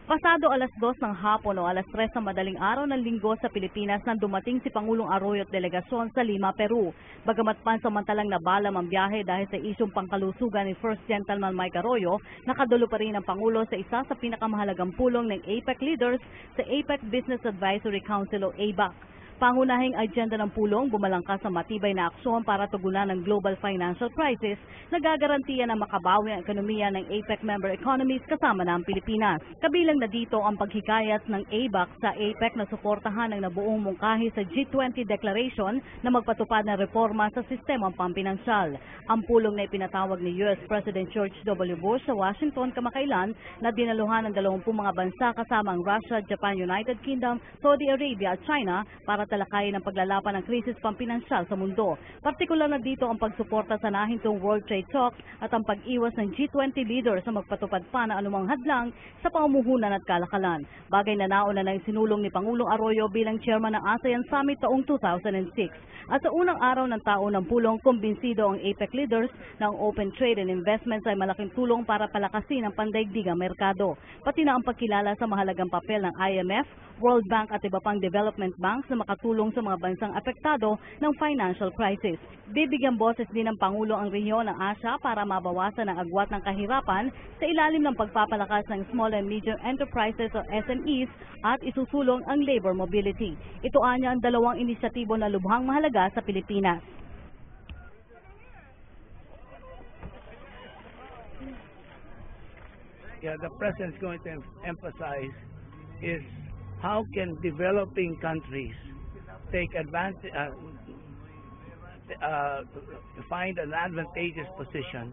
Pasado alas 2 ng hapon o alas 3 ng madaling araw ng linggo sa Pilipinas nang dumating si Pangulong Arroyo at delegasyon sa Lima, Peru. Bagamat pansamantalang nabalam ang biyahe dahil sa isyong pangkalusugan ni First Gentleman Mike Arroyo, nakadulo pa rin ang Pangulo sa isa sa pinakamahalagang pulong ng APEC leaders sa APEC Business Advisory Council o ABAC. Pangunahing agenda ng pulong bumalangkas sa matibay na aksyon para tugunan ang global financial crisis na gagarantiya ng makabawi ang ekonomiya ng APEC member economies kasama na ang Pilipinas. Kabilang na dito ang paghikayat ng ABAC sa APEC na suportahan ang nabuong mungkahi sa G20 Declaration na magpatupad ng reforma sa sistemang pampinansyal. Ang pulong na ipinatawag ni US President George W. Bush sa Washington kamakailan na dinaluhan ng 20 mga bansa kasama ang Russia, Japan, United Kingdom, Saudi Arabia at China para talakayin ang paglalaban ng krisis pampinansyal sa mundo. Partikular na dito ang pagsuporta sa nahintong World Trade Talks at ang pag-iwas ng G20 leaders sa magpatupad pa na anumang hadlang sa pamumuhunan at kalakalan. Bagay na nauna ng sinulong ni Pangulong Arroyo bilang chairman ng ASEAN Summit taong 2006. At sa unang araw ng taon ng pulong, kumbinsido ang APEC leaders na ang open trade and investments ay malaking tulong para palakasin ang pandaigdigang merkado. Pati na ang pagkilala sa mahalagang papel ng IMF, World Bank at iba pang development banks na makatulong sa mga bansang apektado ng financial crisis. Bibigyan boses din ng Pangulo ang rehiyon ng Asia para mabawasan ang agwat ng kahirapan sa ilalim ng pagpapalakas ng small and medium enterprises o SMEs at isusulong ang labor mobility. Ito anya ang dalawang inisyatibo na lubhang mahalaga sa Pilipinas. Yeah, the President is going to emphasize is how can developing countries take advantage, find an advantageous position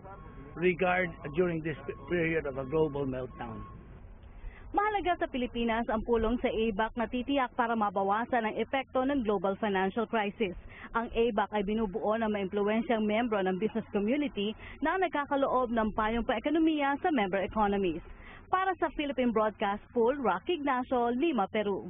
during this period of a global meltdown. Mahalaga sa Pilipinas ang pulong sa ABAC na titiyak para mabawasan ang epekto ng global financial crisis. Ang ABAC ay binubuo ng maimpluwensyang membro ng business community na nagkakaloob ng payong pa-ekonomiya sa member economies. Para sa Philippine Broadcast Pool, Rocky Ignacio, Lima, Peru.